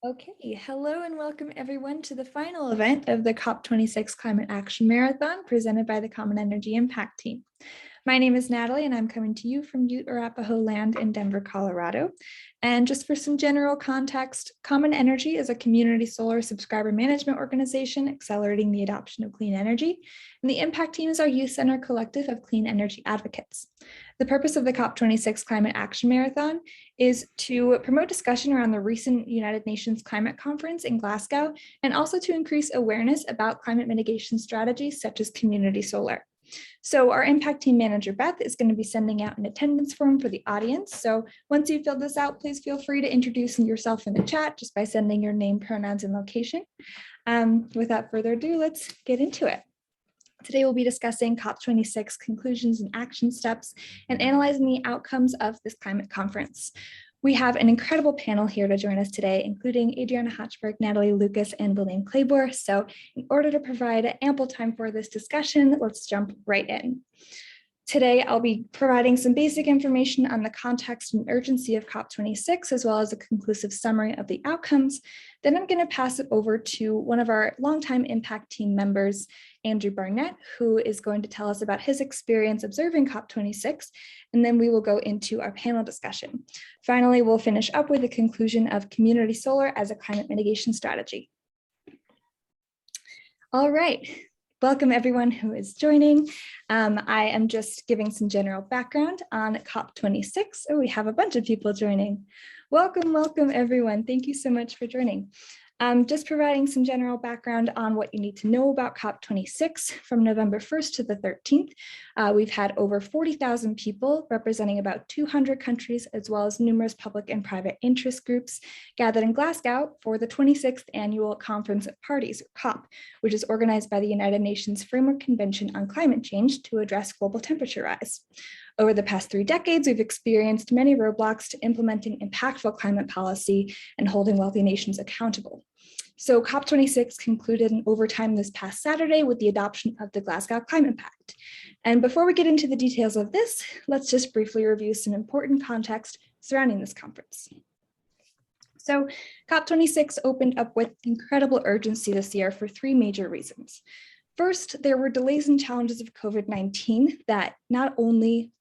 Okay, hello and welcome everyone to the final event of the COP26 Climate Action Marathon presented by the Common Energy Impact Team. My name is Natalie and I'm coming to you from Ute Arapaho land in Denver, Colorado. And just for some general context, Common Energy is a community solar subscriber management organization accelerating the adoption of clean energy. And the Impact Team is our youth center collective of clean energy advocates. The purpose of the COP26 Climate Action Marathon is to promote discussion around the recent United Nations Climate Conference in Glasgow, and also to increase awareness about climate mitigation strategies such as community solar. So our impact team manager, Beth, is going to be sending out an attendance form for the audience. So once you've filled this out, please feel free to introduce yourself in the chat just by sending your name, pronouns, and location. Without further ado, let's get into it. Today, we'll be discussing COP26 conclusions and action steps and analyzing the outcomes of this climate conference. We have an incredible panel here to join us today, including Adriana Hatchberg, Natalie Lucas, and Lillian Claybor. So in order to provide ample time for this discussion, let's jump right in. Today, I'll be providing some basic information on the context and urgency of COP26, as well as a conclusive summary of the outcomes. Then I'm going to pass it over to one of our longtime impact team members, Andrew Barnett, who is going to tell us about his experience observing COP26, and then we will go into our panel discussion. Finally, we'll finish up with a conclusion of community solar as a climate mitigation strategy. All right. Welcome everyone who is joining. I am just giving some general background on COP26. Oh, we have a bunch of people joining. Welcome, welcome everyone. Thank you so much for joining. Just providing some general background on what you need to know about COP26 from November 1st to the 13th. We've had over 40,000 people representing about 200 countries, as well as numerous public and private interest groups gathered in Glasgow for the 26th Annual Conference of Parties, or COP, which is organized by the United Nations Framework Convention on Climate Change to address global temperature rise. Over the past 3 decades, we've experienced many roadblocks to implementing impactful climate policy and holding wealthy nations accountable. So COP26 concluded in overtime this past Saturday with the adoption of the Glasgow Climate Pact. And before we get into the details of this, let's just briefly review some important context surrounding this conference. So COP26 opened up with incredible urgency this year for 3 major reasons. First, there were delays and challenges of COVID-19 that not only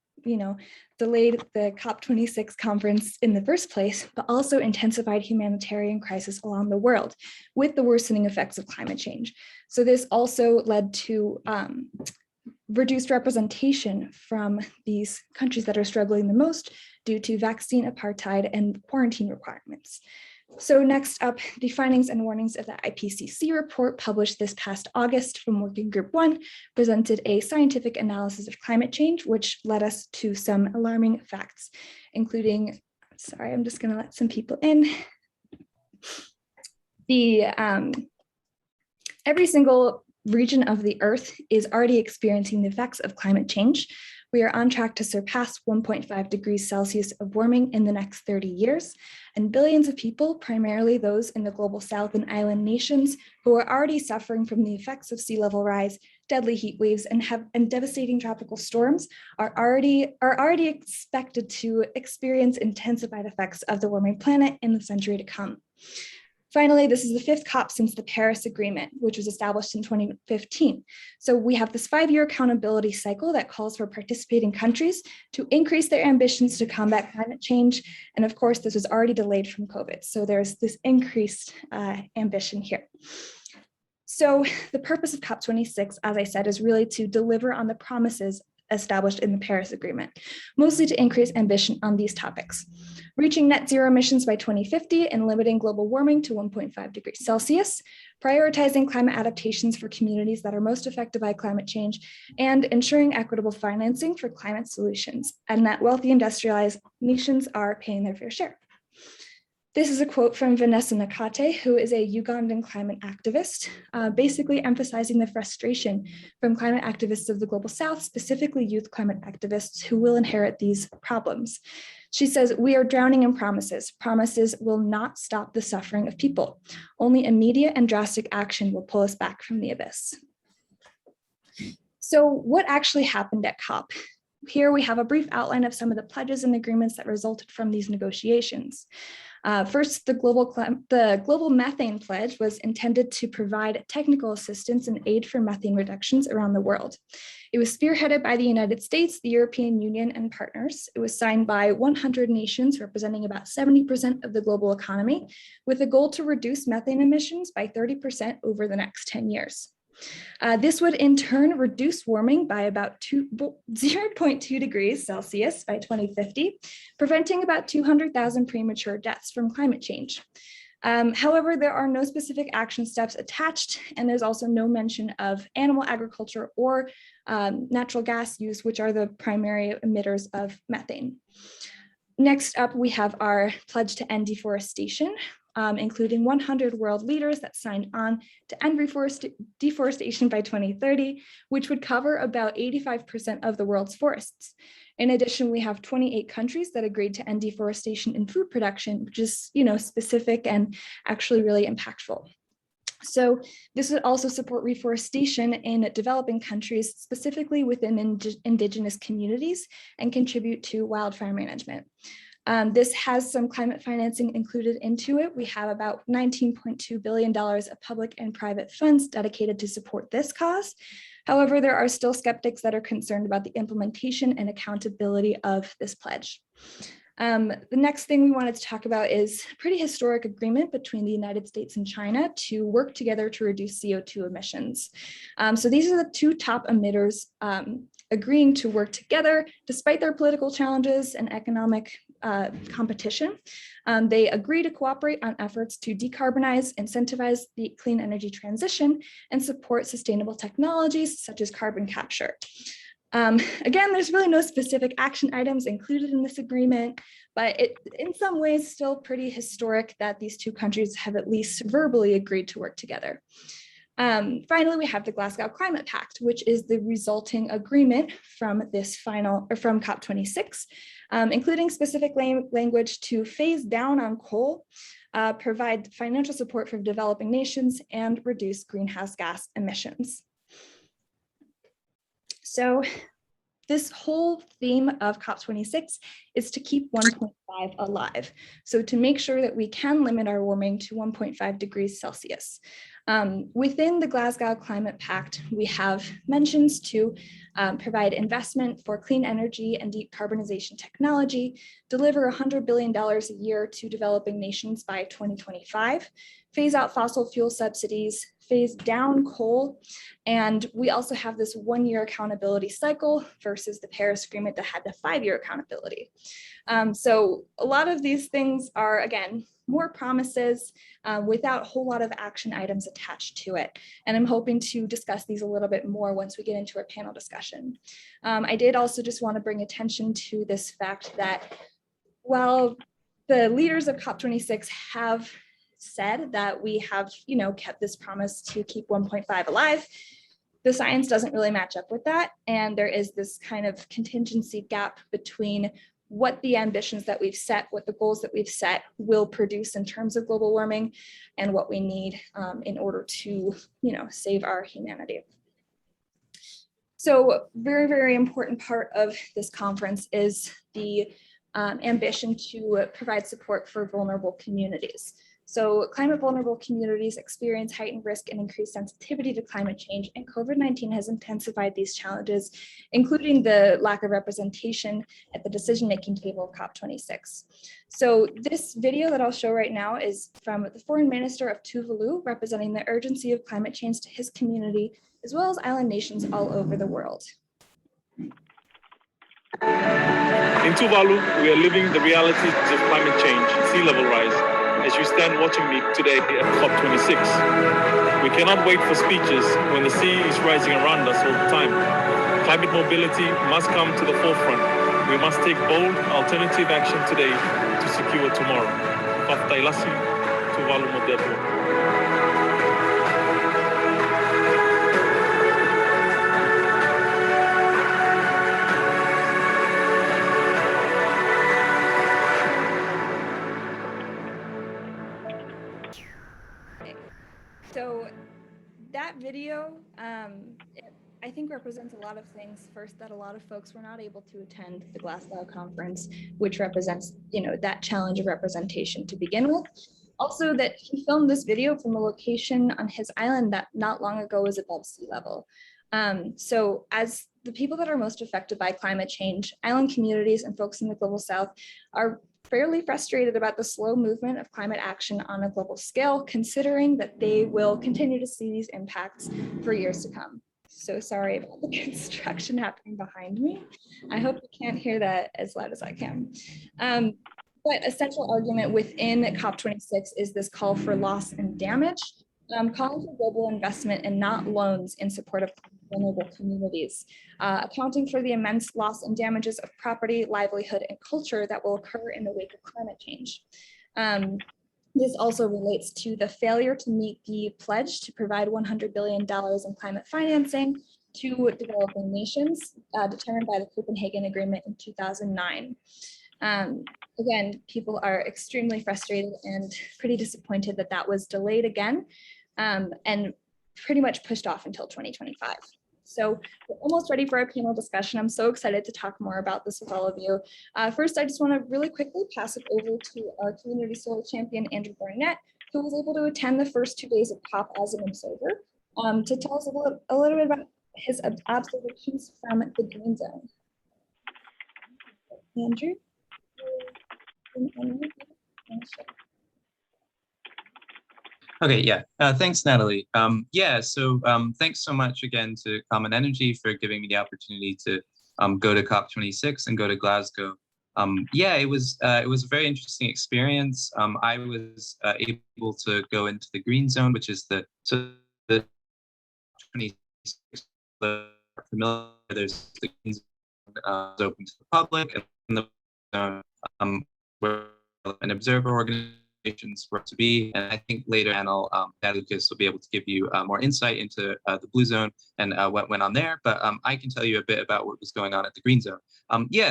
delayed the COP26 conference in the first place, but also intensified humanitarian crisis along the world with the worsening effects of climate change. So this also led to reduced representation from these countries that are struggling the most due to vaccine apartheid and quarantine requirements. So next up, the findings and warnings of the IPCC report published this past August from Working Group 1 presented a scientific analysis of climate change, which led us to some alarming facts, including, sorry, I'm just going to let some people in. Every single region of the Earth is already experiencing the effects of climate change. We are on track to surpass 1.5 degrees Celsius of warming in the next 30 years, and billions of people, primarily those in the global south and island nations, who are already suffering from the effects of sea level rise, deadly heat waves, and devastating tropical storms, are already expected to experience intensified effects of the warming planet in the century to come. Finally, this is the 5th COP since the Paris Agreement, which was established in 2015. So we have this 5-year accountability cycle that calls for participating countries to increase their ambitions to combat climate change. And of course, this was already delayed from COVID. So there's this increased ambition here. So the purpose of COP26, as I said, is really to deliver on the promises established in the Paris Agreement, mostly to increase ambition on these topics. Reaching net zero emissions by 2050 and limiting global warming to 1.5 degrees Celsius, prioritizing climate adaptations for communities that are most affected by climate change, and ensuring equitable financing for climate solutions, and that wealthy industrialized nations are paying their fair share. This is a quote from Vanessa Nakate, who is a Ugandan climate activist, basically emphasizing the frustration from climate activists of the Global South, specifically youth climate activists who will inherit these problems. She says, "We are drowning in promises. Promises will not stop the suffering of people. Only immediate and drastic action will pull us back from the abyss." So what actually happened at COP? Here we have a brief outline of some of the pledges and agreements that resulted from these negotiations. First, the Global Methane Pledge was intended to provide technical assistance and aid for methane reductions around the world. It was spearheaded by the United States, the European Union, and partners. It was signed by 100 nations representing about 70% of the global economy, with a goal to reduce methane emissions by 30% over the next 10 years. This would in turn reduce warming by about 0.2 degrees Celsius by 2050, preventing about 200,000 premature deaths from climate change. However, there are no specific action steps attached, and there's also no mention of animal agriculture or natural gas use, which are the primary emitters of methane. Next up, we have our pledge to end deforestation, including 100 world leaders that signed on to end deforestation by 2030, which would cover about 85% of the world's forests. In addition, we have 28 countries that agreed to end deforestation in food production, which is, specific and actually really impactful. So this would also support reforestation in developing countries, specifically within indigenous communities, and contribute to wildfire management. This has some climate financing included into it. We have about $19.2 billion of public and private funds dedicated to support this cause. However, there are still skeptics that are concerned about the implementation and accountability of this pledge. The next thing we wanted to talk about is a pretty historic agreement between the United States and China to work together to reduce CO2 emissions. So these are the two top emitters agreeing to work together despite their political challenges and economic competition. They agree to cooperate on efforts to decarbonize, incentivize the clean energy transition, and support sustainable technologies such as carbon capture. Again, there's really no specific action items included in this agreement, but it, in some ways, still pretty historic that these two countries have at least verbally agreed to work together. Finally, we have the Glasgow Climate Pact, which is the resulting agreement from from COP26, including specific language to phase down on coal, provide financial support for developing nations, and reduce greenhouse gas emissions. So this whole theme of COP26 is to keep 1.5 alive. So to make sure that we can limit our warming to 1.5 degrees Celsius. Within the Glasgow Climate Pact, we have mentions to provide investment for clean energy and decarbonization technology, deliver $100 billion a year to developing nations by 2025, phase out fossil fuel subsidies, phase down coal, and we also have this 1-year accountability cycle versus the Paris Agreement that had the 5-year accountability. So a lot of these things are, again, more promises without a whole lot of action items attached to it. And I'm hoping to discuss these a little bit more once we get into our panel discussion. I did also just want to bring attention to this fact that while the leaders of COP26 have said that we have, kept this promise to keep 1.5 alive, the science doesn't really match up with that. And there is this kind of contingency gap between what the ambitions that we've set, what the goals that we've set will produce in terms of global warming, and what we need in order to, save our humanity. So very, very important part of this conference is the ambition to provide support for vulnerable communities. So climate vulnerable communities experience heightened risk and increased sensitivity to climate change, and COVID-19 has intensified these challenges, including the lack of representation at the decision-making table of COP26. So this video that I'll show right now is from the Foreign Minister of Tuvalu, representing the urgency of climate change to his community, as well as island nations all over the world. In Tuvalu, we are living the realities of climate change, sea level rise, as you stand watching me today at COP26. We cannot wait for speeches when the sea is rising around us all the time. Climate mobility must come to the forefront. We must take bold, alternative action today to secure tomorrow. Paftailasi, Tuvalu Modelo. So that video, I think represents a lot of things. First, that a lot of folks were not able to attend the Glasgow conference, which represents, that challenge of representation to begin with. Also, that he filmed this video from a location on his island that not long ago was above sea level. So as the people that are most affected by climate change, island communities and folks in the global south are fairly frustrated about the slow movement of climate action on a global scale, considering that they will continue to see these impacts for years to come. So sorry about the construction happening behind me. I hope you can't hear that as loud as I can. But a central argument within COP26 is this call for loss and damage, calling for global investment and not loans in support of vulnerable communities, accounting for the immense loss and damages of property, livelihood, and culture that will occur in the wake of climate change. This also relates to the failure to meet the pledge to provide $100 billion in climate financing to developing nations, determined by the Copenhagen Agreement in 2009. Again, people are extremely frustrated and pretty disappointed that that was delayed again and pretty much pushed off until 2025. So we're almost ready for our panel discussion. I'm so excited to talk more about this with all of you. First, I just want to really quickly pass it over to our community solar champion, Andrew Barnett, who was able to attend the first 2 days of COP as an observer, to tell us a little bit about his observations from the green zone. Andrew? Okay, yeah. Thanks, Natalie. So thanks so much again to Common Energy for giving me the opportunity to go to COP26 and go to Glasgow. It was a very interesting experience. I was able to go into the green zone, which is the 26 familiar. There's the green zone open to the public, and the zone where an observer organizations were to be. And I think later panel, Lucas will be able to give you more insight into the blue zone and what went on there. But I can tell you a bit about what was going on at the green zone.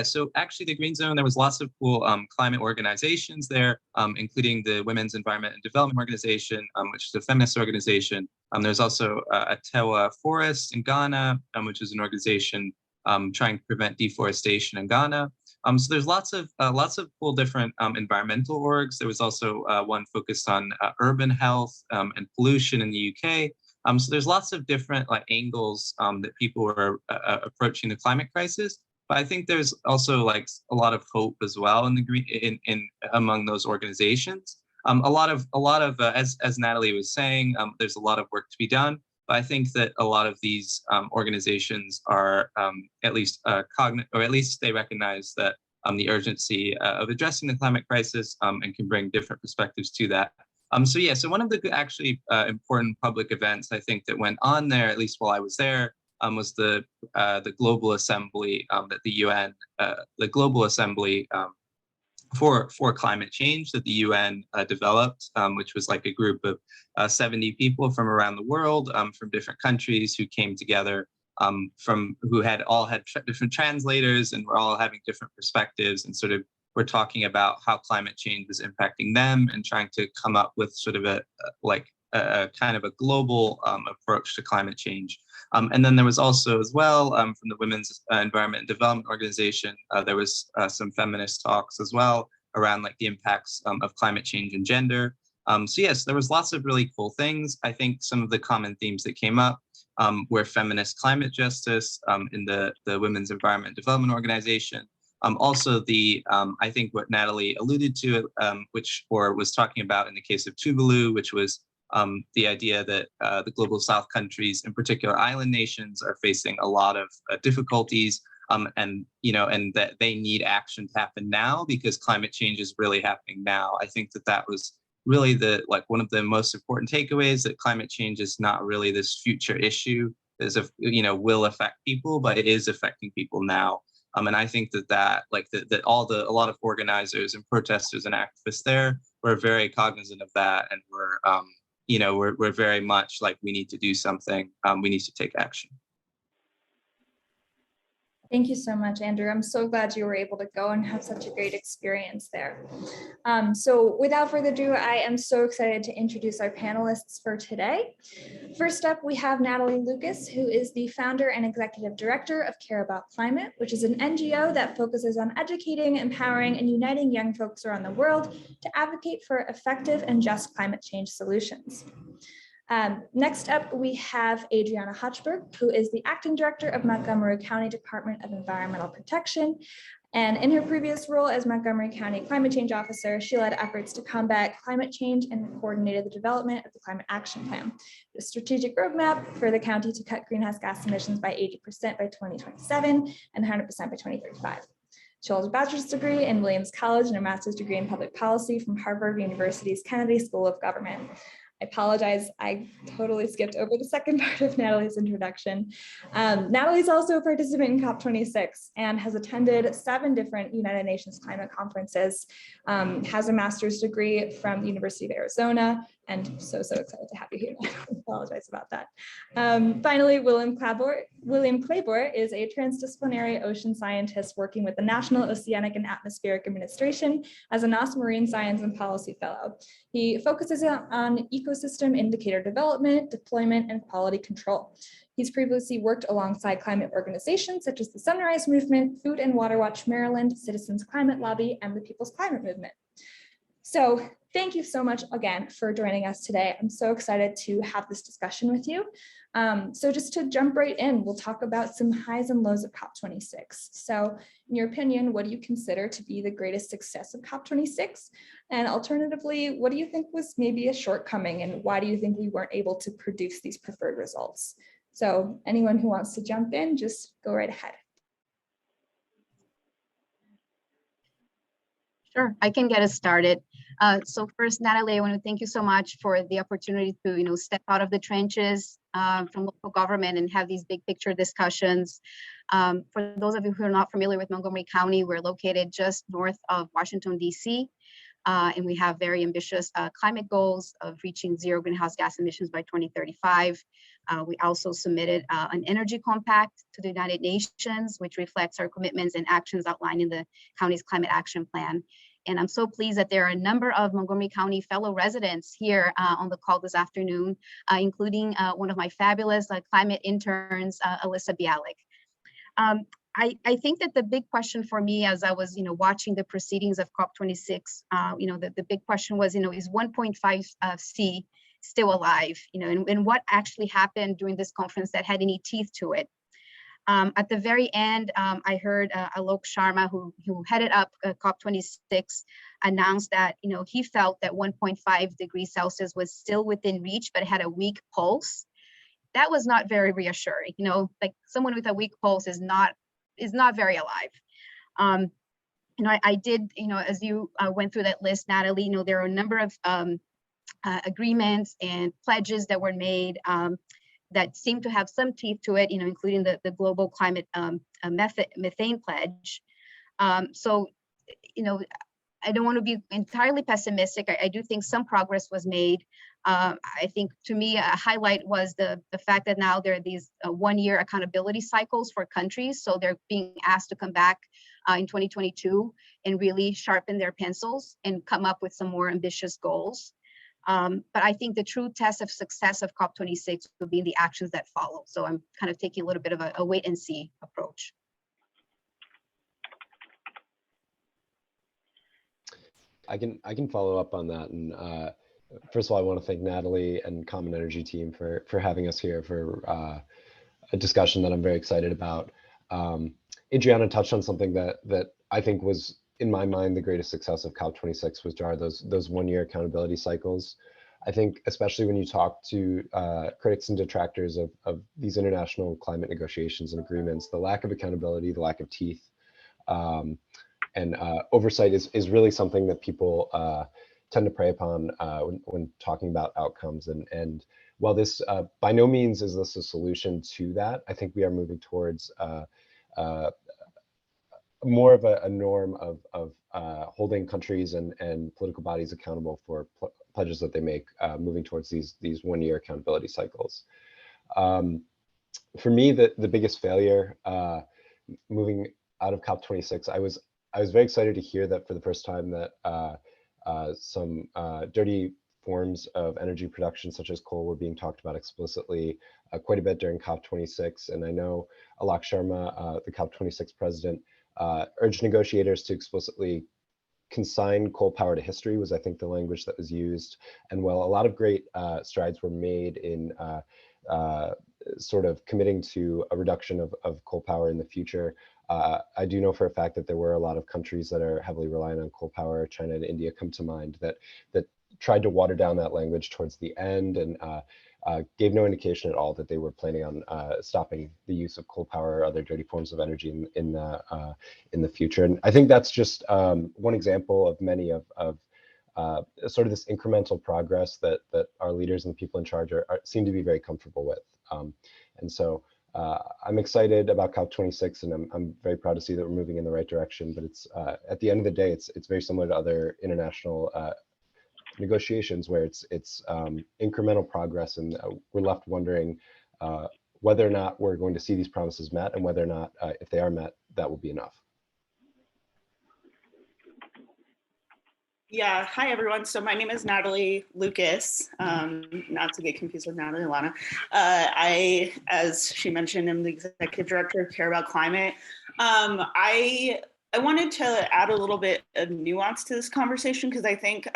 So actually the green zone, there was lots of cool climate organizations there, including the Women's Environment and Development Organization, which is a feminist organization. There's also Atewa Forest in Ghana, which is an organization trying to prevent deforestation in Ghana. So there's lots of cool different environmental orgs. There was also one focused on urban health and pollution in the UK. So there's lots of different angles that people were approaching the climate crisis. But I think there's also a lot of hope as well in among those organizations. A lot of as Natalie was saying, there's a lot of work to be done. But I think that a lot of these organizations are at least cognizant, or at least they recognize that the urgency of addressing the climate crisis and can bring different perspectives to that. So one of the actually important public events I think that went on there, at least while I was there, was the Global Assembly that the UN, the Global Assembly for climate change that the UN developed, which was a group of 70 people from around the world, from different countries who came together, who all had different translators and were all having different perspectives and sort of were talking about how climate change was impacting them and trying to come up with sort of a kind of a global approach to climate change. And then there was also as well from the Women's Environment and Development Organization, there was some feminist talks as well around the impacts of climate change and gender. So yes, there was lots of really cool things. I think some of the common themes that came up were feminist climate justice in the Women's Environment and Development Organization. Also I think what Natalie alluded to, or was talking about in the case of Tuvalu, which was the idea that the global South countries, in particular island nations, are facing a lot of difficulties, and that they need action to happen now because climate change is really happening now. I think that was really one of the most important takeaways, that climate change is not really this future issue that will affect people, but it is affecting people now. And I think that a lot of organizers and protesters and activists there were very cognizant of that, and we're very much we need to do something. We need to take action. Thank you so much, Andrew. I'm so glad you were able to go and have such a great experience there. So without further ado, I am so excited to introduce our panelists for today. First up, we have Natalie Lucas, who is the founder and executive director of Care About Climate, which is an NGO that focuses on educating, empowering, and uniting young folks around the world to advocate for effective and just climate change solutions. Next up, we have Adriana Hochberg, who is the acting director of Montgomery County Department of Environmental Protection. And in her previous role as Montgomery County Climate Change Officer, she led efforts to combat climate change and coordinated the development of the Climate Action Plan, a strategic roadmap for the county to cut greenhouse gas emissions by 80% by 2027 and 100% by 2035. She holds a bachelor's degree in Williams College and a master's degree in public policy from Harvard University's Kennedy School of Government. I apologize, I totally skipped over the second part of Natalie's introduction. Natalie's also a participant in COP26 and has attended 7 different United Nations climate conferences, has a master's degree from the University of Arizona, and so excited to have you here. I apologize about that. Finally, William Claybor is a transdisciplinary ocean scientist working with the National Oceanic and Atmospheric Administration as a NOS Marine Science and Policy Fellow. He focuses on ecosystem indicator development, deployment, and quality control. He's previously worked alongside climate organizations such as the Sunrise Movement, Food and Water Watch Maryland, Citizens Climate Lobby, and the People's Climate Movement. So thank you so much again for joining us today. I'm so excited to have this discussion with you. So just to jump right in, we'll talk about some highs and lows of COP26. So in your opinion, what do you consider to be the greatest success of COP26? And alternatively, what do you think was maybe a shortcoming, and why do you think we weren't able to produce these preferred results? So anyone who wants to jump in, just go right ahead. Sure, I can get us started. So first, Natalie, I want to thank you so much for the opportunity to, step out of the trenches from local government and have these big picture discussions. For those of you who are not familiar with Montgomery County, we're located just north of Washington, D.C., and we have very ambitious climate goals of reaching 0 greenhouse gas emissions by 2035. We also submitted an energy compact to the United Nations, which reflects our commitments and actions outlined in the county's climate action plan. And I'm so pleased that there are a number of Montgomery County fellow residents here on the call this afternoon, including one of my fabulous climate interns, Alyssa Bialik. I think that the big question for me as I was, watching the proceedings of COP26, the big question was, is 1.5 C still alive, and what actually happened during this conference that had any teeth to it. At the very end, I heard Alok Sharma, who headed up COP26, announced that, he felt that 1.5 degrees Celsius was still within reach, but it had a weak pulse. That was not very reassuring. Like someone with a weak pulse is not very alive. I did, as you went through that list, Natalie, there are a number of agreements and pledges that were made that seem to have some teeth to it, including the global climate methane pledge. So, I don't want to be entirely pessimistic. I do think some progress was made. I think to me, a highlight was the fact that now there are these 1-year accountability cycles for countries. So they're being asked to come back in 2022 and really sharpen their pencils and come up with some more ambitious goals. But I think the true test of success of COP26 will be the actions that follow. So I'm kind of taking a little bit of a wait and see approach. I can follow up on that. And first of all, I want to thank Natalie and Common Energy team for having us here for a discussion that I'm very excited about. Adriana touched on something that I think was, in my mind, the greatest success of COP26 was those 1-year accountability cycles. I think, especially when you talk to critics and detractors of these international climate negotiations and agreements, the lack of accountability, the lack of teeth, and oversight is really something that people tend to prey upon when talking about outcomes. And while this by no means is this a solution to that, I think we are moving towards more of a norm of holding countries and political bodies accountable for pledges that they make, moving towards these 1-year accountability cycles. For me, the biggest failure moving out of COP26, I was very excited to hear that for the first time that some dirty forms of energy production, such as coal, were being talked about explicitly quite a bit during COP26. And I know Alok Sharma, the COP26 president, urged negotiators to explicitly consign coal power to history, was I think the language that was used. And while a lot of great strides were made in sort of committing to a reduction of coal power in the future, I do know for a fact that there were a lot of countries that are heavily reliant on coal power. China and India come to mind that tried to water down that language towards the end and gave no indication at all that they were planning on stopping the use of coal power or other dirty forms of energy in the future. And I think that's just one example of many of sort of this incremental progress that our leaders and the people in charge seem to be very comfortable with. And so I'm excited about COP26, and I'm very proud to see that we're moving in the right direction. But it's at the end of the day, it's very similar to other international negotiations where it's incremental progress, and we're left wondering whether or not we're going to see these promises met, and whether or not, if they are met, that will be enough. Yeah, hi everyone. So my name is Natalie Lucas, not to get confused with Natalie Lana. I, as she mentioned, am the executive director of Care About Climate. I wanted to add a little bit of nuance to this conversation because I think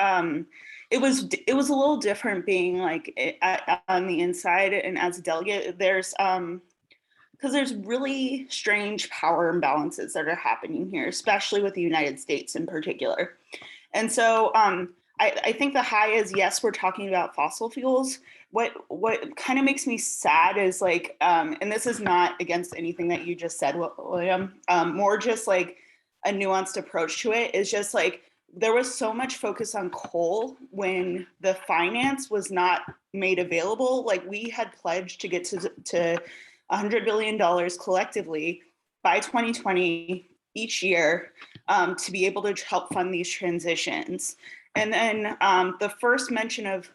it was a little different being like on the inside and as a delegate. There's because there's really strange power imbalances that are happening here, especially with the United States in particular. And so I think the high is, yes, we're talking about fossil fuels. What kind of makes me sad is like, and this is not against anything that you just said, William, more just like a nuanced approach to it is just like, there was so much focus on coal when the finance was not made available. Like we had pledged to get to $100 billion collectively by 2020 each year to be able to help fund these transitions. And then the first mention of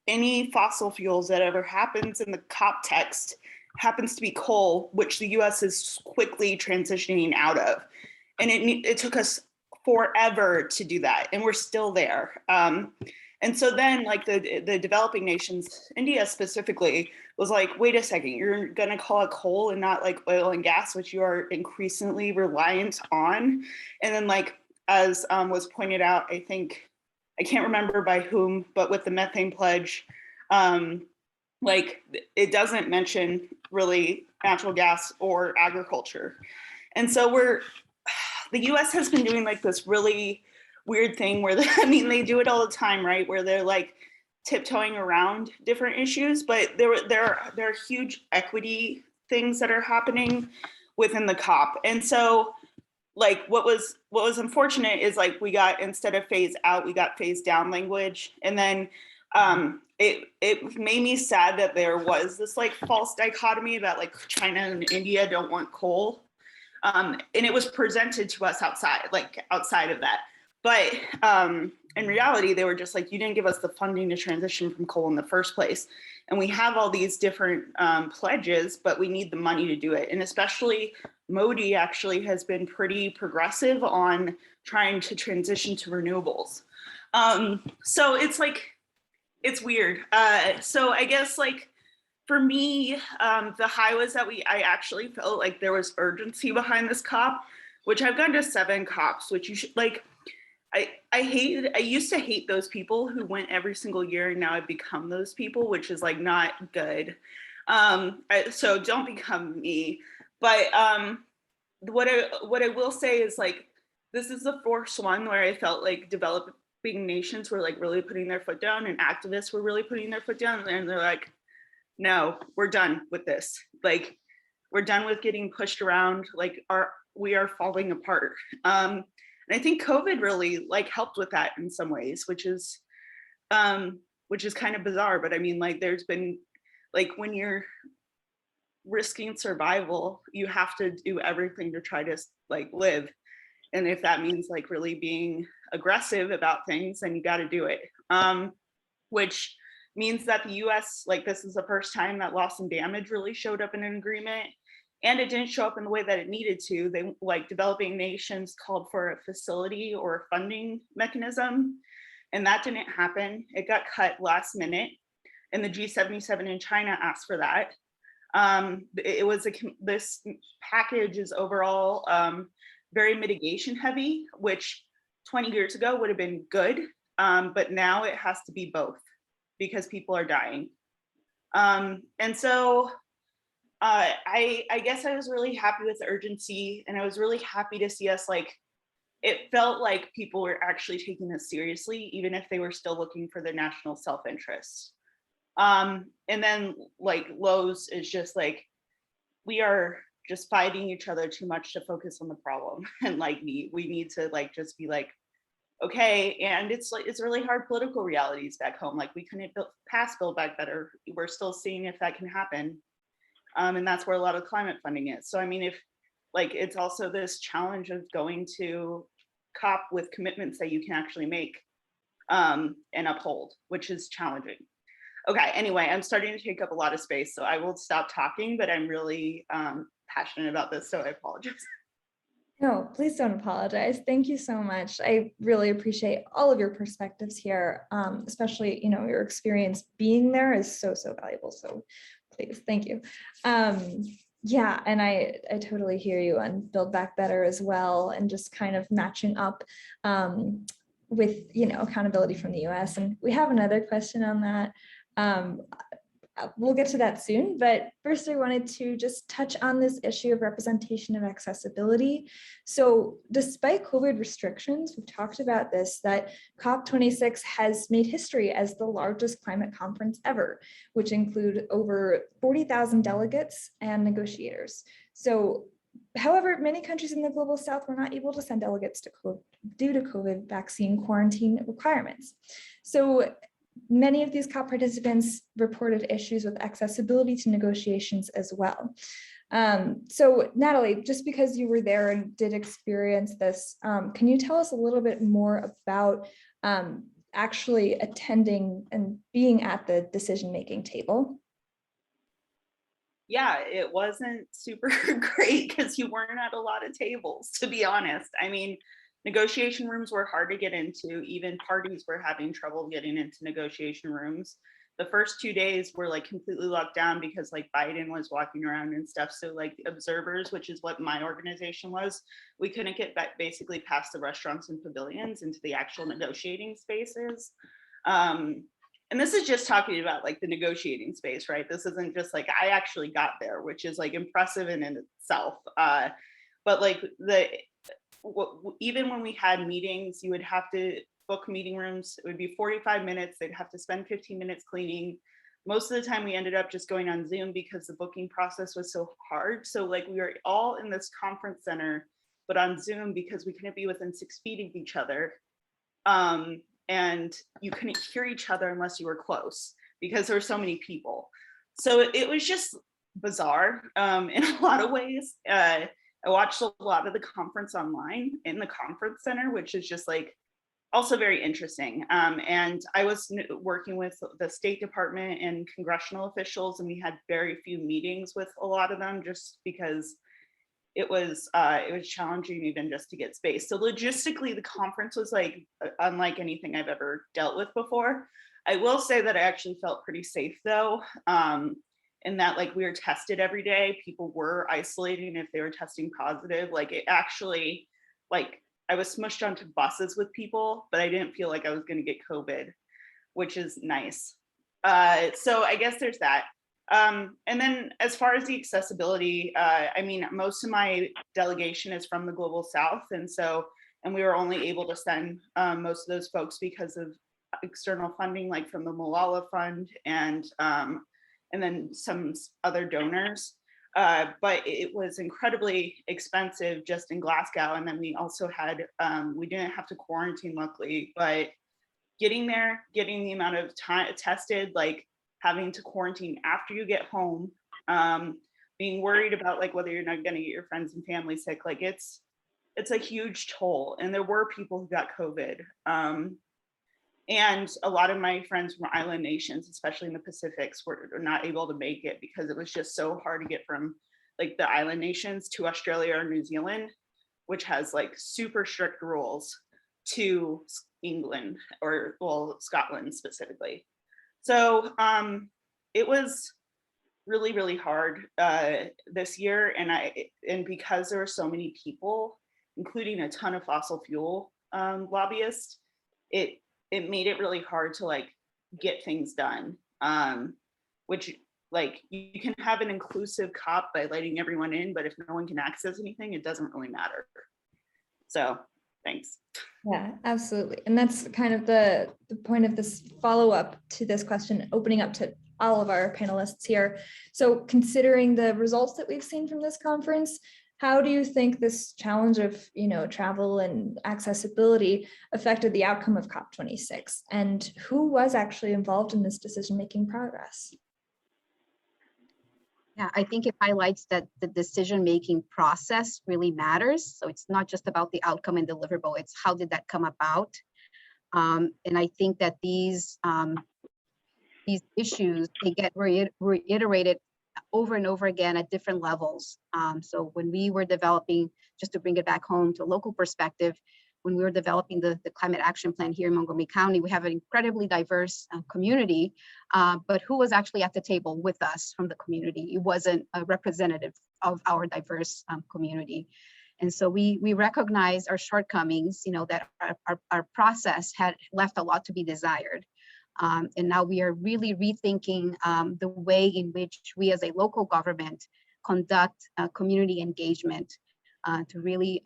any fossil fuels that ever happens in the COP text happens to be coal, which the US is quickly transitioning out of. And it took us forever to do that, and we're still there. And so then like the developing nations, India specifically, was like, wait a second, you're gonna call it coal and not like oil and gas, which you are increasingly reliant on. And then like, as was pointed out, I think, I can't remember by whom, but with the methane pledge, like it doesn't mention really natural gas or agriculture. And so the US has been doing like this really weird thing where I mean, they do it all the time, right? Where they're like tiptoeing around different issues, but there are huge equity things that are happening within the COP. And so like what was unfortunate is like we got, instead of phase out, we got phase down language. And then it made me sad that there was this like false dichotomy about like China and India don't want coal. And it was presented to us outside of that. But in reality, they were just like, you didn't give us the funding to transition from coal in the first place. And we have all these different pledges, but we need the money to do it. And especially Modi actually has been pretty progressive on trying to transition to renewables. So it's like, it's weird. So I guess like, for me, the high was that I actually felt like there was urgency behind this COP, which I've gone to 7 COPs, which you should like, I used to hate those people who went every single year, and now I've become those people, which is like not good. So don't become me. But what I will say is like, this is the first one where I felt like developing nations were like really putting their foot down, and activists were really putting their foot down, and they're like, no, we're done with this. Like, we're done with getting pushed around. Like, we are falling apart. And I think COVID really like helped with that in some ways, which is kind of bizarre. But I mean, like, there's been like, when you're risking survival, you have to do everything to try to like live. And if that means like really being aggressive about things, then you got to do it. Which means that the US, like this is the first time that loss and damage really showed up in an agreement. and it didn't show up in the way that it needed to. They, like, developing nations called for a facility or a funding mechanism, and that didn't happen. It got cut last minute, and the G77 in China asked for that. It was this package is overall very mitigation heavy, which 20 years ago would have been good, but now it has to be both because people are dying. And so I guess I was really happy with the urgency, and I was really happy to see us, like, it felt like people were actually taking this seriously, even if they were still looking for their national self-interest. And then, like, Lowe's is just like, we are just fighting each other too much to focus on the problem. And like, we need to, like, just be like, okay. And it's like, it's really hard political realities back home. Like, we couldn't pass Build Back Better. We're still seeing if that can happen. And that's where a lot of climate funding is. So, I mean, if, like, it's also this challenge of going to COP with commitments that you can actually make and uphold, which is challenging. Okay, anyway, I'm starting to take up a lot of space, so I will stop talking, but I'm really passionate about this, so I apologize. No, please don't apologize. Thank you so much. I really appreciate all of your perspectives here, especially, you know, your experience being there is so, so valuable. So please, thank you. Yeah, and I totally hear you on Build Back Better as well, and just kind of matching up with, you know, accountability from the US. And we have another question on that. We'll get to that soon, but first I wanted to just touch on this issue of representation of accessibility. So despite COVID restrictions, we've talked about this, that COP26 has made history as the largest climate conference ever, which include over 40,000 delegates and negotiators. So, however, many countries in the global south were not able to send delegates to due to COVID vaccine quarantine requirements. So many of these COP participants reported issues with accessibility to negotiations as well. So Natalie, just because you were there and did experience this, can you tell us a little bit more about actually attending and being at the decision-making table? Yeah, it wasn't super great because you weren't at a lot of tables, to be honest. I mean, negotiation rooms were hard to get into. Even parties were having trouble getting into negotiation rooms. The first 2 days were, like, completely locked down because, like, Biden was walking around and stuff. So, like, observers, which is what my organization was, we couldn't get back basically past the restaurants and pavilions into the actual negotiating spaces. And this is just talking about, like, the negotiating space, right? This isn't just like, I actually got there, which is, like, impressive in itself. But like even when we had meetings, you would have to book meeting rooms. It would be 45 minutes. They'd have to spend 15 minutes cleaning. Most of the time we ended up just going on Zoom because the booking process was so hard. So, like, we were all in this conference center, but on Zoom because we couldn't be within 6 feet of each other. And you couldn't hear each other unless you were close because there were so many people. So it was just bizarre in a lot of ways. I watched a lot of the conference online in the conference center, which is just, like, also very interesting. And I was working with the State Department and congressional officials, and we had very few meetings with a lot of them just because it was challenging even just to get space. So logistically, the conference was, like, unlike anything I've ever dealt with before. I will say that I actually felt pretty safe though. In that, like, we were tested every day. People were isolating if they were testing positive. Like, it actually, like, I was smushed onto buses with people, but I didn't feel like I was going to get COVID, which is nice. So I guess there's that. And then as far as the accessibility, I mean, most of my delegation is from the global south. And we were only able to send most of those folks because of external funding, like from the Malala Fund and then some other donors. But it was incredibly expensive just in Glasgow. And then we also had, we didn't have to quarantine luckily, but getting there, getting the amount of time tested, like having to quarantine after you get home, being worried about, like, whether you're not gonna get your friends and family sick, like, it's a huge toll. And there were people who got COVID. And a lot of my friends from island nations, especially in the Pacifics, were not able to make it because it was just so hard to get from like the island nations, to Australia or New Zealand, which has like super strict rules, to England, or well, Scotland specifically. So it was really, really hard this year. And because there were so many people, including a ton of fossil fuel lobbyists, it made it really hard to like get things done. Which, like, you can have an inclusive COP by letting everyone in, but if no one can access anything, it doesn't really matter. So thanks. Yeah, absolutely. And that's kind of the point of this follow-up to this question, opening up to all of our panelists here. So considering the results that we've seen from this conference, how do you think this challenge of, travel and accessibility affected the outcome of COP26? And who was actually involved in this decision-making progress? Yeah, I think it highlights that the decision-making process really matters. So it's not just about the outcome and deliverable, it's how did that come about? And I think that these issues, they get reiterated over and over again at different levels. So when we were developing, just to bring it back home to a local perspective, when we were developing the climate action plan here in Montgomery County, we have an incredibly diverse community, but who was actually at the table with us from the community? It wasn't a representative of our diverse community. And so we recognize our shortcomings, that our process had left a lot to be desired. And now we are really rethinking the way in which we as a local government conduct community engagement to really,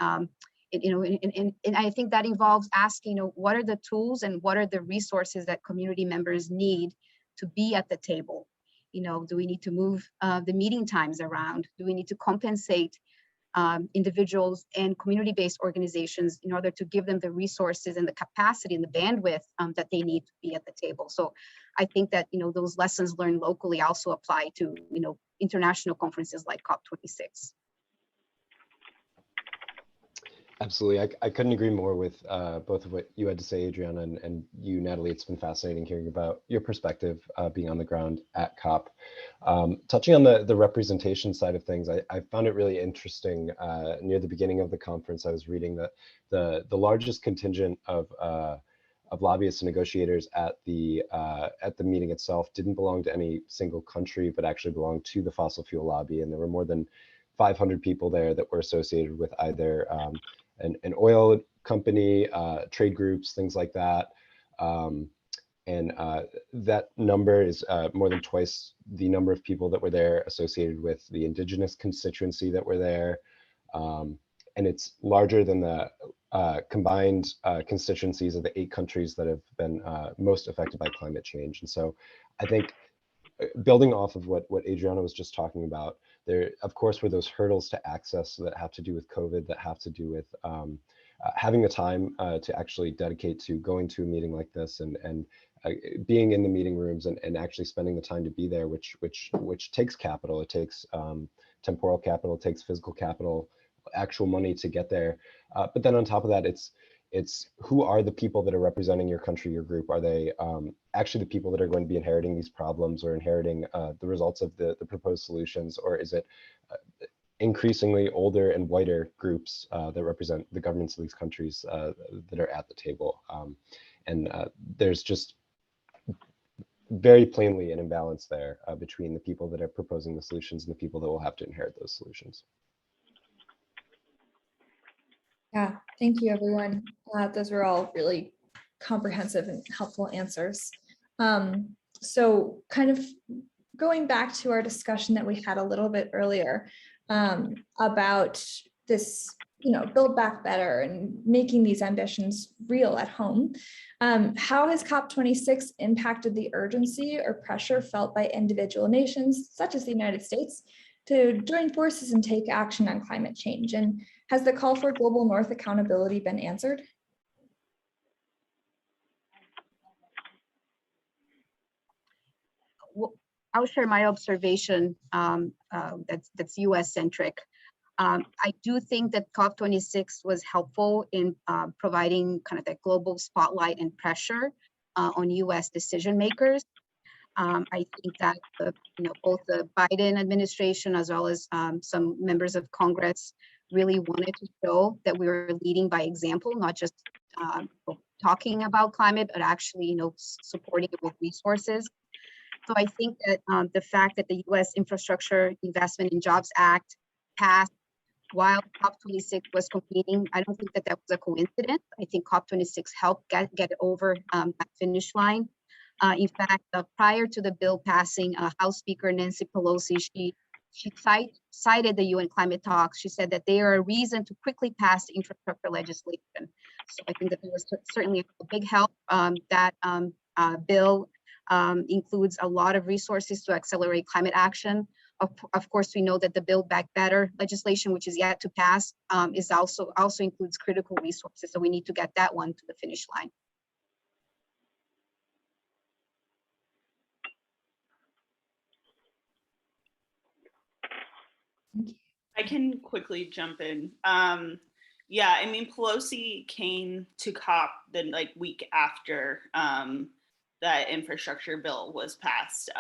and I think that involves asking, what are the tools and what are the resources that community members need to be at the table? Do we need to move the meeting times around? Do we need to compensate individuals and community-based organizations in order to give them the resources and the capacity and the bandwidth that they need to be at the table? So I think that those lessons learned locally also apply to international conferences like COP26. Absolutely. I couldn't agree more with both of what you had to say, Adriana, and you, Natalie. It's been fascinating hearing about your perspective being on the ground at COP. Touching on the representation side of things, I found it really interesting. Near the beginning of the conference, I was reading that the largest contingent of lobbyists and negotiators at the meeting itself didn't belong to any single country, but actually belonged to the fossil fuel lobby. And there were more than 500 people there that were associated with either an oil company, trade groups, things like that. And that number is more than twice the number of people that were there associated with the indigenous constituency that were there. And it's larger than the combined constituencies of the 8 countries that have been most affected by climate change. And so I think building off of what Adriana was just talking about, there, of course, were those hurdles to access that have to do with COVID, that have to do with having the time to actually dedicate to going to a meeting like this and being in the meeting rooms and actually spending the time to be there, which takes capital. It takes temporal capital, it takes physical capital, actual money to get there. But then on top of that, it's who are the people that are representing your country, your group? Are they actually the people that are going to be inheriting these problems or inheriting the results of the proposed solutions? Or is it increasingly older and whiter groups that represent the governments of these countries that are at the table? And there's just very plainly an imbalance there between the people that are proposing the solutions and the people that will have to inherit those solutions. Yeah, thank you, everyone. Those were all really comprehensive and helpful answers. So kind of going back to our discussion that we had a little bit earlier about this, build back better and making these ambitions real at home. How has COP26 impacted the urgency or pressure felt by individual nations, such as the United States, to join forces and take action on climate change? And has the call for global North accountability been answered? Well, I'll share my observation that's US centric. I do think that COP26 was helpful in providing kind of that global spotlight and pressure on US decision makers. I think that both the Biden administration as well as some members of Congress really wanted to show that we were leading by example, not just talking about climate, but actually supporting it with resources. So I think that the fact that the U.S. Infrastructure Investment and Jobs Act passed while COP26 was competing, I don't think that that was a coincidence. I think COP26 helped get it over that finish line. In fact, prior to the bill passing, House Speaker Nancy Pelosi, she cited the UN climate talks. She said that they are a reason to quickly pass the infrastructure legislation. So I think that there was certainly a big help. That bill includes a lot of resources to accelerate climate action. Of course, we know that the Build Back Better legislation, which is yet to pass, is also includes critical resources. So we need to get that one to the finish line. I can quickly jump in. Yeah, I mean, Pelosi came to COP the week after that infrastructure bill was passed.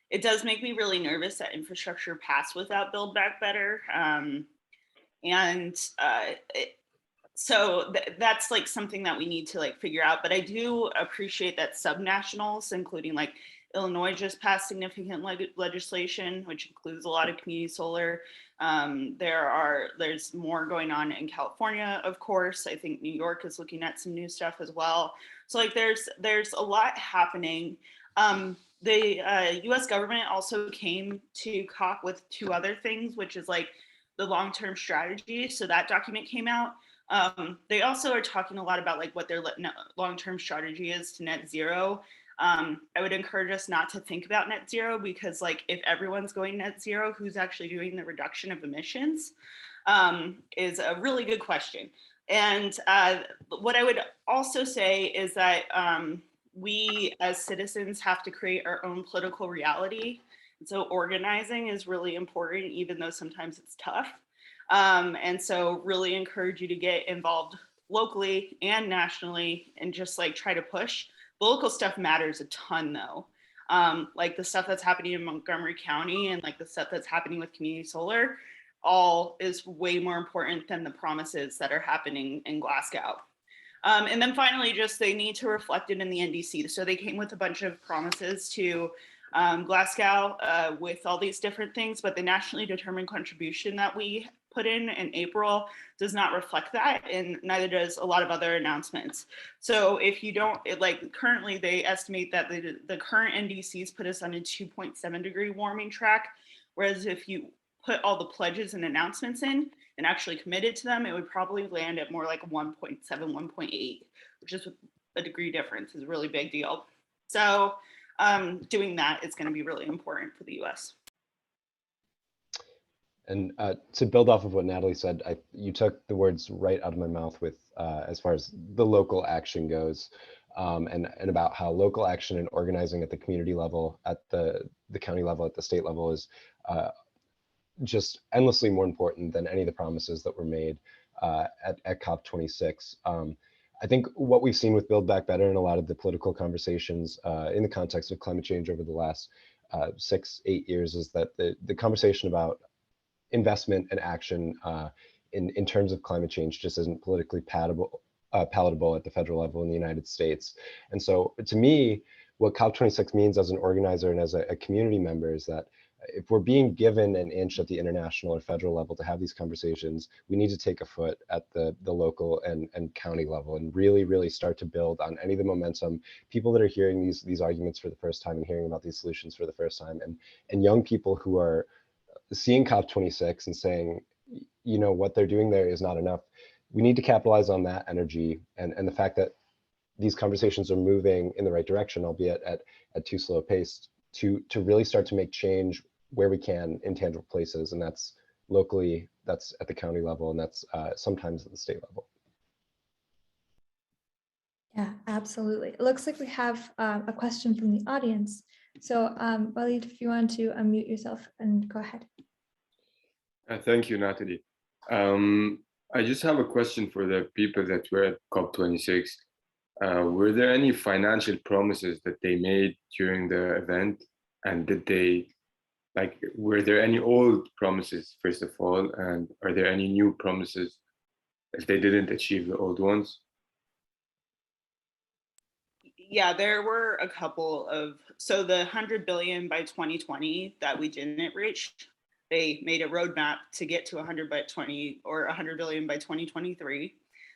It does make me really nervous that infrastructure passed without Build Back Better. So that's something that we need to figure out. But I do appreciate that subnationals, including Illinois, just passed significant legislation, which includes a lot of community solar. There's more going on in California, of course. I think New York is looking at some new stuff as well. So there's a lot happening. The U.S. government also came to COP with two other things, which is the long-term strategy. So that document came out. They also are talking a lot about what their long-term strategy is to net zero. I would encourage us not to think about net zero because if everyone's going net zero, who's actually doing the reduction of emissions is a really good question. And what I would also say is that we as citizens have to create our own political reality. And so organizing is really important, even though sometimes it's tough. And so really encourage you to get involved locally and nationally and just try to push. The local stuff matters a ton though. The stuff that's happening in Montgomery County and the stuff that's happening with community solar all is way more important than the promises that are happening in Glasgow. And then finally, just they need to reflect it in the NDC. So they came with a bunch of promises to Glasgow with all these different things, but the nationally determined contribution that we put in April does not reflect that, and neither does a lot of other announcements. So if you don't, currently they estimate that the current NDCs put us on a 2.7 degree warming track, whereas if you put all the pledges and announcements in and actually committed to them, it would probably land at more 1.7, 1.8, which is a degree difference is a really big deal. So doing that is going to be really important for the US. And to build off of what Natalie said, you took the words right out of my mouth with as far as the local action goes, and about how local action and organizing at the community level, at the county level, at the state level is just endlessly more important than any of the promises that were made at COP26. I think what we've seen with Build Back Better and a lot of the political conversations in the context of climate change over the last 6-8 years is that the conversation about investment and action in terms of climate change just isn't politically palatable at the federal level in the United States. And so to me, what COP26 means as an organizer and as a community member is that if we're being given an inch at the international or federal level to have these conversations, we need to take a foot at the local and county level and really start to build on any of the momentum. People that are hearing these arguments for the first time and hearing about these solutions for the first time, and young people who are seeing COP26 and saying, what they're doing there is not enough. We need to capitalize on that energy and the fact that these conversations are moving in the right direction, albeit at too slow a pace, to really start to make change where we can in tangible places. And that's locally, that's at the county level, and that's sometimes at the state level. Yeah, absolutely. It looks like we have a question from the audience. So Walid, if you want to unmute yourself and go ahead. Thank you, Natalie. I just have a question for the people that were at COP26. Were there any financial promises that they made during the event? And did they, like, were there any old promises, first of all? And are there any new promises if they didn't achieve the old ones? Yeah, there were a couple of, so the 100 billion by 2020 that we didn't reach, they made a roadmap to get to 100 by 20 or 100 billion by 2023.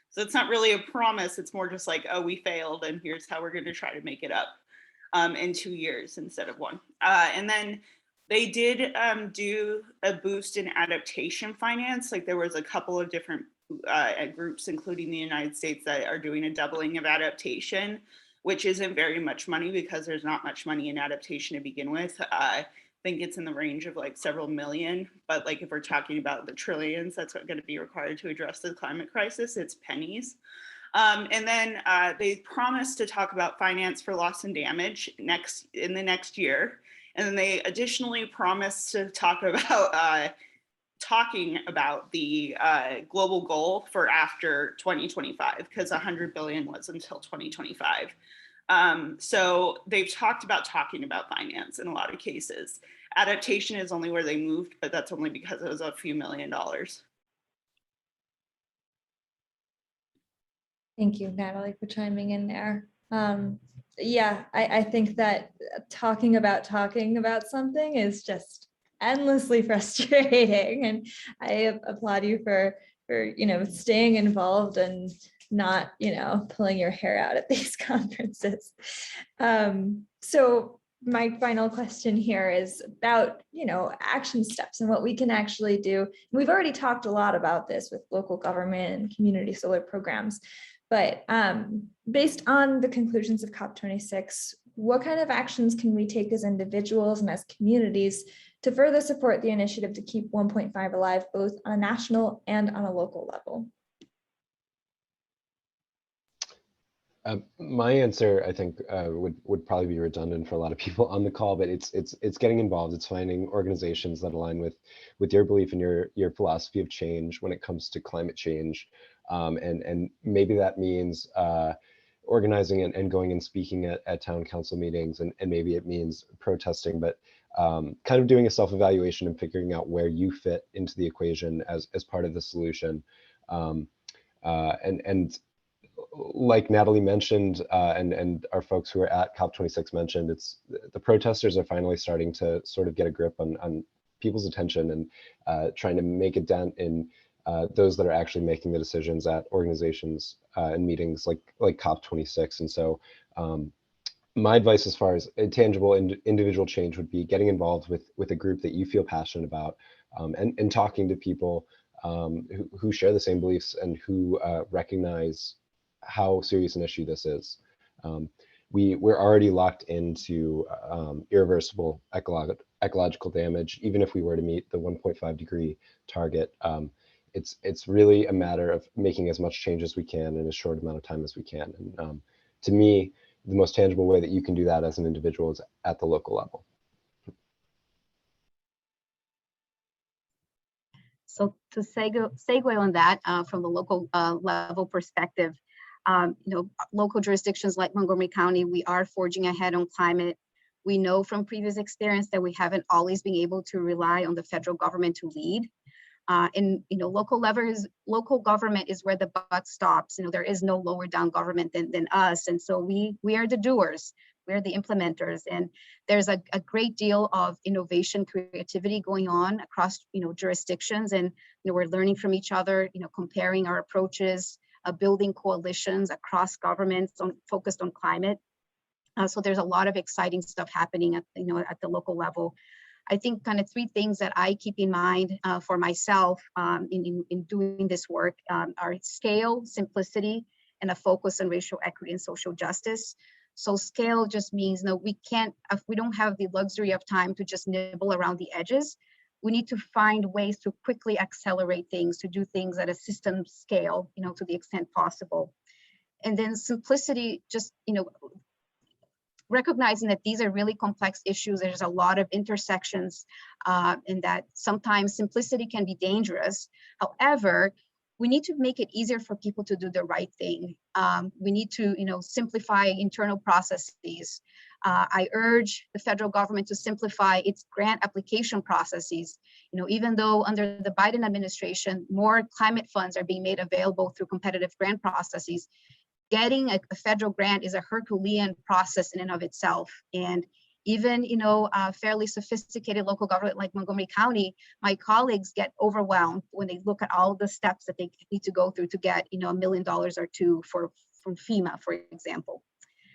So it's not really a promise. It's more just like, oh, we failed and here's how we're going to try to make it up in 2 years instead of one. And then they did do a boost in adaptation finance. Like there was a couple of different groups, including the United States, that are doing a doubling of adaptation, which isn't very much money because there's not much money in adaptation to begin with. I think it's in the range of like several million, but like if we're talking about the trillions that's going to be required to address the climate crisis, it's pennies. And then they promised to talk about finance for loss and damage in the next year. And then they additionally promised to talk about the global goal for after 2025, because 100 billion was until 2025. So they've talked about talking about finance in a lot of cases. Adaptation is only where they moved, but that's only because it was a few $1 million. Thank you, Natalie, for chiming in there. Yeah, I think that talking about something is just endlessly frustrating, and I applaud you for staying involved and not pulling your hair out at these conferences. So my final question here is about action steps and what we can actually do. We've already talked a lot about this with local government and community solar programs, but based on the conclusions of COP26, what kind of actions can we take as individuals and as communities to further support the initiative to keep 1.5 alive, both on a national and on a local level? My answer, I think, would probably be redundant for a lot of people on the call, but it's getting involved. It's finding organizations that align with your belief and your philosophy of change when it comes to climate change, and maybe that means organizing and going and speaking at town council meetings, and maybe it means protesting, but kind of doing a self-evaluation and figuring out where you fit into the equation as part of the solution, and like Natalie mentioned, and our folks who are at COP26 mentioned, it's the protesters are finally starting to sort of get a grip on people's attention and trying to make a dent in those that are actually making the decisions at organizations and meetings like COP26. And so my advice as far as a tangible individual change would be getting involved with a group that you feel passionate about, and talking to people who share the same beliefs and who recognize how serious an issue this is. We're already locked into irreversible ecological damage, even if we were to meet the 1.5 degree target. It's really a matter of making as much change as we can in as short amount of time as we can. And to me, the most tangible way that you can do that as an individual is at the local level. So to segue on that, from the local level perspective, local jurisdictions like Montgomery County, we are forging ahead on climate. We know from previous experience that we haven't always been able to rely on the federal government to lead. Local government is where the buck stops. There is no lower down government than us. And so we are the doers, we're the implementers. And there's a great deal of innovation, creativity going on across, jurisdictions. And, we're learning from each other, comparing our approaches, building coalitions across governments focused on climate. So there's a lot of exciting stuff happening at the local level. I think kind of three things that I keep in mind for myself in doing this work are scale, simplicity, and a focus on racial equity and social justice. So scale just means we don't have the luxury of time to just nibble around the edges. We need to find ways to quickly accelerate things, to do things at a system scale, to the extent possible. And then simplicity, just, recognizing that these are really complex issues. There's a lot of intersections, and that sometimes simplicity can be dangerous. However, we need to make it easier for people to do the right thing. We need to, simplify internal processes. I urge the federal government to simplify its grant application processes. Even though under the Biden administration, more climate funds are being made available through competitive grant processes, getting a federal grant is a Herculean process in and of itself. And even, fairly sophisticated local government like Montgomery County, my colleagues get overwhelmed when they look at all the steps that they need to go through to get, $1 million or two from FEMA, for example.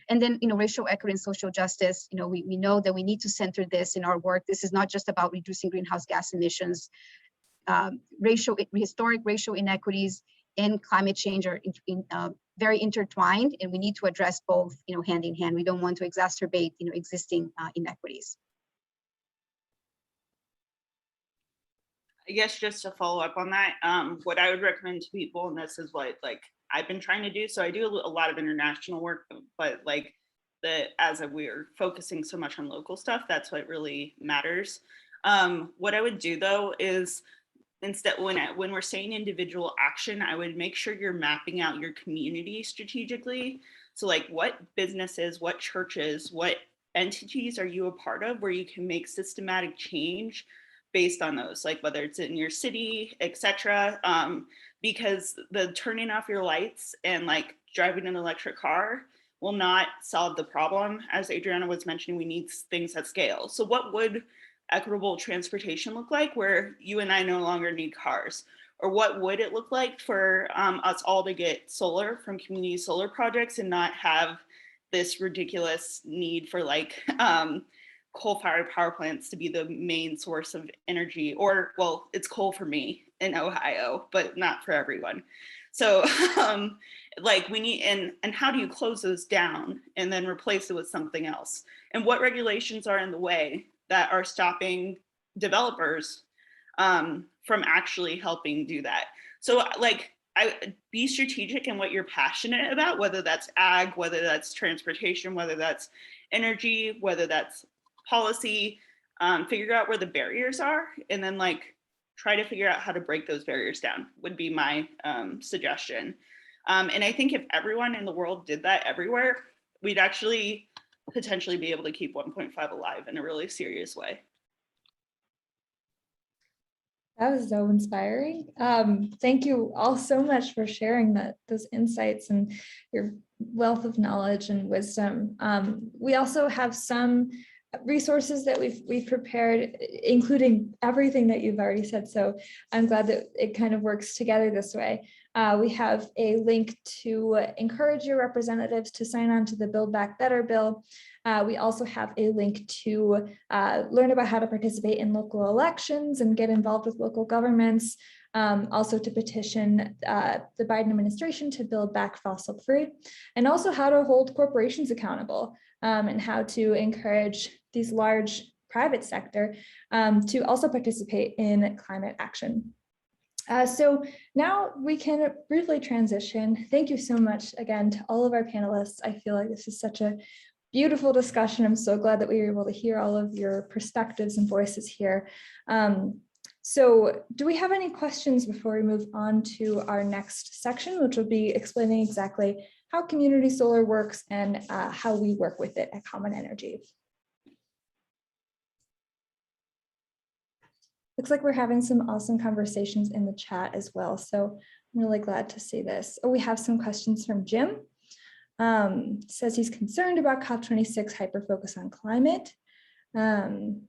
And then, racial equity and social justice, we know that we need to center this in our work. This is not just about reducing greenhouse gas emissions. Historic racial inequities and climate change are very intertwined, and we need to address both, hand in hand. We don't want to exacerbate, existing inequities. I guess just to follow up on that, what I would recommend to people, and this is what I've been trying to do. So I do a lot of international work, but as we're focusing so much on local stuff, that's what really matters. What I would do though is, instead, when we're saying individual action, I would make sure you're mapping out your community strategically. So what businesses, what churches, what entities are you a part of where you can make systematic change based on those, whether it's in your city, etc. Because the turning off your lights and driving an electric car will not solve the problem. As Adriana was mentioning, we need things at scale. So what would equitable transportation look like where you and I no longer need cars? Or what would it look like for us all to get solar from community solar projects and not have this ridiculous need for coal-fired power plants to be the main source of energy? Or, well, it's coal for me in Ohio, but not for everyone. So we need, and how do you close those down and then replace it with something else? And what regulations are in the way that are stopping developers from actually helping do that? So be strategic in what you're passionate about, whether that's ag, whether that's transportation, whether that's energy, whether that's policy, figure out where the barriers are, and then try to figure out how to break those barriers down would be my suggestion. And I think if everyone in the world did that everywhere, we'd actually potentially be able to keep 1.5 alive in a really serious way. That was so inspiring. Thank you all so much for sharing those insights and your wealth of knowledge and wisdom. We also have some resources that we've prepared, including everything that you've already said. So I'm glad that it kind of works together this way. We have a link to encourage your representatives to sign on to the Build Back Better bill. We also have a link to learn about how to participate in local elections and get involved with local governments. Also to petition the Biden administration to build back fossil free, and also how to hold corporations accountable, and how to encourage these large private sector to also participate in climate action. So now we can briefly transition. Thank you so much again to all of our panelists. I feel like this is such a beautiful discussion. I'm so glad that we were able to hear all of your perspectives and voices here. So do we have any questions before we move on to our next section, which will be explaining exactly how community solar works and how we work with it at Common Energy? Looks like we're having some awesome conversations in the chat as well. So I'm really glad to see this. Oh, we have some questions from Jim. Says he's concerned about COP26 hyper-focus on climate. And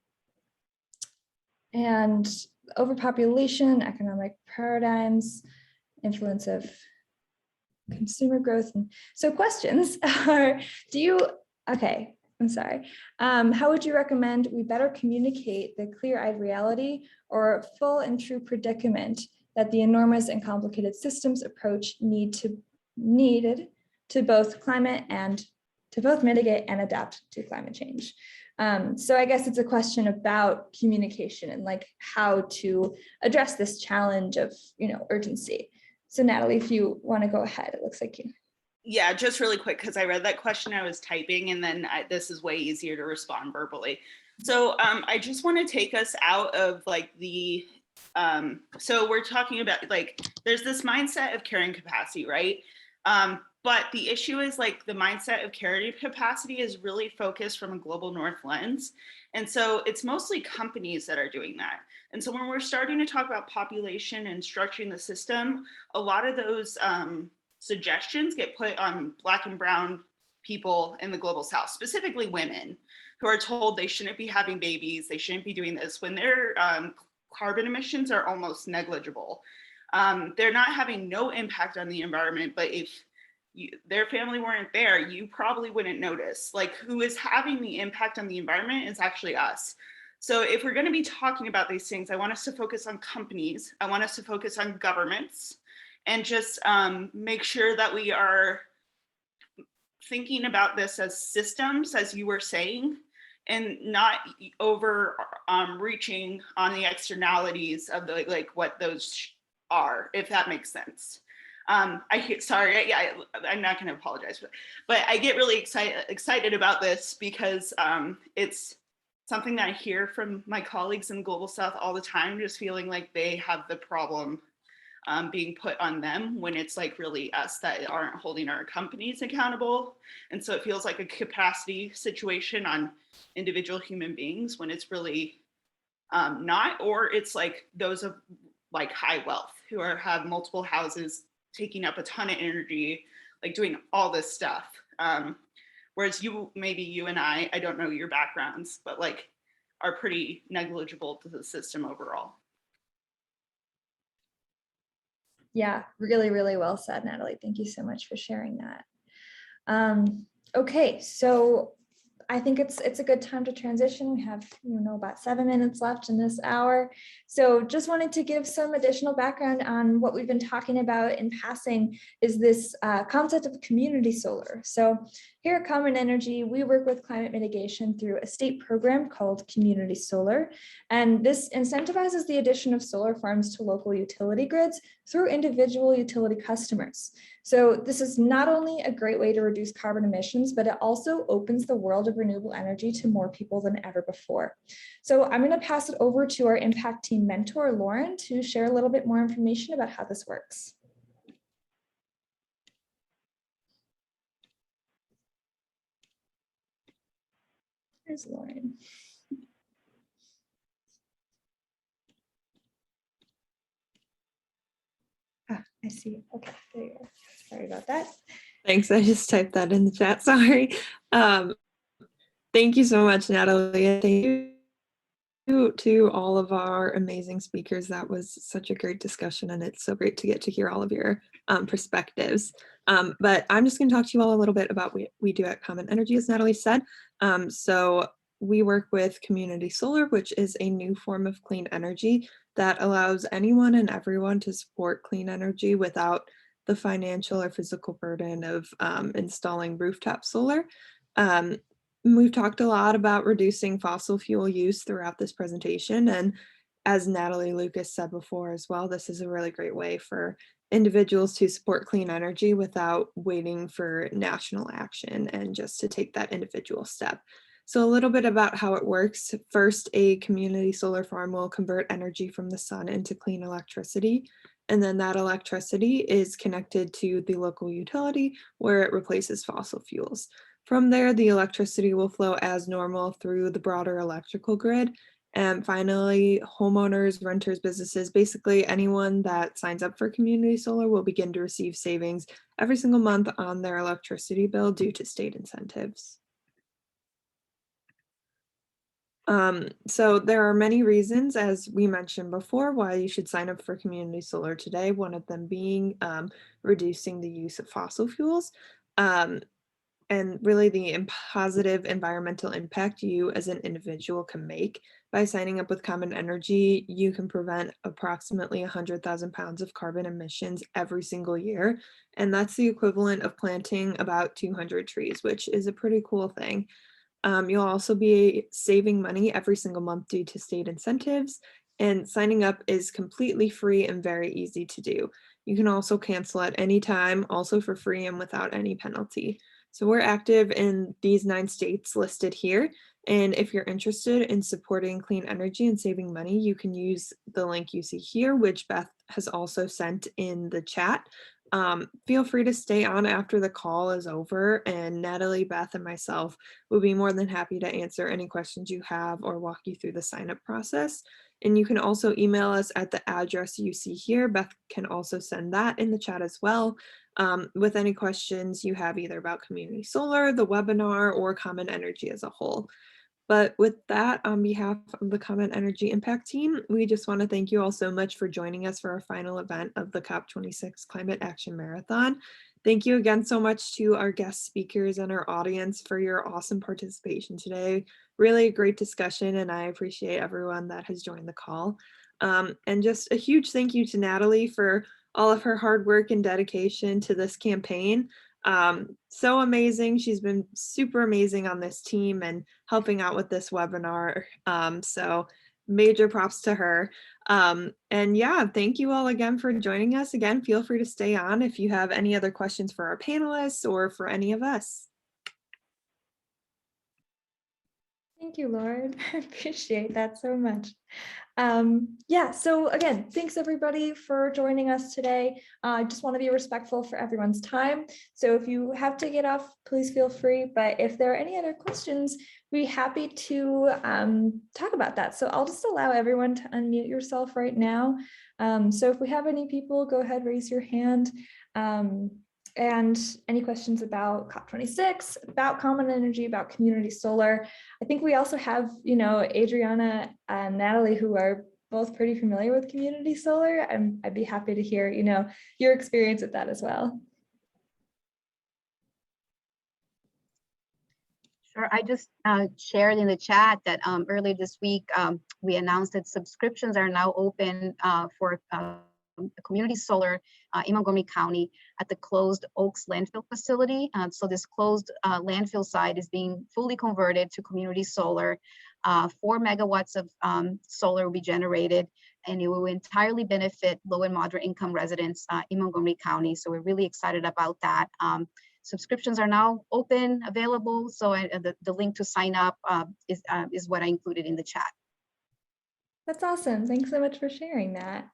overpopulation, economic paradigms, influence of consumer growth. And so questions are, how would you recommend we better communicate the clear-eyed reality or full and true predicament that the enormous and complicated systems approach needed to both mitigate and adapt to climate change? So I guess it's a question about communication and how to address this challenge of, urgency. So Natalie, if you want to go ahead, it looks like you. Yeah, just really quick, because I read that question, I was typing, and then this is way easier to respond verbally. So I just want to take us out of the So we're talking about like, there's this mindset of carrying capacity, right? But the issue is like the mindset of carrying capacity is really focused from a global north lens. And so it's mostly companies that are doing that. And so when we're starting to talk about population and structuring the system, a lot of those suggestions get put on Black and brown people in the global south, specifically women, who are told they shouldn't be having babies, they shouldn't be doing this, when their carbon emissions are almost negligible. They're not having no impact on the environment, but if their family weren't there, you probably wouldn't notice. Like, who is having the impact on the environment is actually us. So if we're going to be talking about these things, I want us to focus on companies. I want us to focus on governments, and just make sure that we are thinking about this as systems, as you were saying, and not over reaching on the externalities of the like what those are, if that makes sense. I'm not going to apologize, but I get really excited about this because it's something that I hear from my colleagues in the Global South all the time, just feeling like they have the problem being put on them when it's like really us that aren't holding our companies accountable. And so it feels like a capacity situation on individual human beings when it's really not, or it's like those of like high wealth who have multiple houses, taking up a ton of energy, like doing all this stuff. Whereas maybe you and I don't know your backgrounds, but like are pretty negligible to the system overall. Yeah, really, really well said, Natalie. Thank you so much for sharing that. Okay, so I think it's a good time to transition. We have, about 7 minutes left in this hour. So just wanted to give some additional background on what we've been talking about in passing is this concept of community solar. So here at Common Energy, we work with climate mitigation through a state program called Community Solar. And this incentivizes the addition of solar farms to local utility grids through individual utility customers. So this is not only a great way to reduce carbon emissions, but it also opens the world of renewable energy to more people than ever before. So I'm going to pass it over to our impact team mentor, Lauren, to share a little bit more information about how this works. There's Lauren. I see. Okay, there you go. Sorry about that. Thanks. I just typed that in the chat. Sorry. Thank you so much, Natalie. Thank you to all of our amazing speakers. That was such a great discussion, and it's so great to get to hear all of your perspectives. But I'm just going to talk to you all a little bit about what we do at Common Energy, as Natalie said. So we work with community solar, which is a new form of clean energy that allows anyone and everyone to support clean energy without the financial or physical burden of installing rooftop solar. We've talked a lot about reducing fossil fuel use throughout this presentation. And as Natalie Lucas said before as well, this is a really great way for individuals to support clean energy without waiting for national action and just to take that individual step. So a little bit about how it works. First, a community solar farm will convert energy from the sun into clean electricity. And then that electricity is connected to the local utility where it replaces fossil fuels. From there, the electricity will flow as normal through the broader electrical grid. And finally, homeowners, renters, businesses, basically anyone that signs up for community solar will begin to receive savings every single month on their electricity bill due to state incentives. So there are many reasons, as we mentioned before, why you should sign up for community solar today. One of them being reducing the use of fossil fuels. And really the positive environmental impact you as an individual can make. By signing up with Common Energy, you can prevent approximately 100,000 pounds of carbon emissions every single year. And that's the equivalent of planting about 200 trees, which is a pretty cool thing. You'll also be saving money every single month due to state incentives, and signing up is completely free and very easy to do. You can also cancel at any time, also for free and without any penalty. So we're active in these 9 states listed here. And if you're interested in supporting clean energy and saving money, you can use the link you see here, which Beth has also sent in the chat. Feel free to stay on after the call is over, and Natalie, Beth, and myself will be more than happy to answer any questions you have or walk you through the sign-up process. And you can also email us at the address you see here. Beth can also send that in the chat as well, with any questions you have either about community solar, the webinar, or common energy as a whole. But with that, on behalf of the Common Energy Impact team, we just want to thank you all so much for joining us for our final event of the COP26 Climate Action Marathon. Thank you again so much to our guest speakers and our audience for your awesome participation today. Really a great discussion, and I appreciate everyone that has joined the call. And just a huge thank you to Natalie for all of her hard work and dedication to this campaign. So amazing. She's been super amazing on this team and helping out with this webinar. So major props to her. And yeah, thank you all again for joining us. Again, feel free to stay on if you have any other questions for our panelists or for any of us. Thank you, Lauren. I appreciate that so much. Yeah, so again, thanks everybody for joining us today. I just want to be respectful for everyone's time. So if you have to get off, please feel free. But if there are any other questions, we'd be happy to talk about that. So I'll just allow everyone to unmute yourself right now. So if we have any people, go ahead, raise your hand. And any questions about COP26, about common energy, about community solar. I think we also have, Adriana and Natalie, who are both pretty familiar with community solar. I'd be happy to hear, your experience with that as well. Sure. I just shared in the chat that earlier this week, we announced that subscriptions are now open for community solar in Montgomery County at the closed Oaks landfill facility. So this closed landfill site is being fully converted to community solar. 4 megawatts of solar will be generated, and it will entirely benefit low and moderate income residents in Montgomery County. So we're really excited about that. Subscriptions are now open, available. So the link to sign up is what I included in the chat. That's awesome. Thanks so much for sharing that.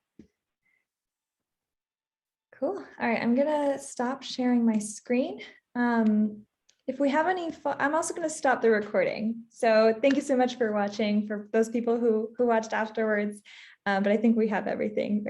Cool. All right, I'm gonna stop sharing my screen. If we have any, I'm also gonna stop the recording. So thank you so much for watching, for those people who watched afterwards. But I think we have everything.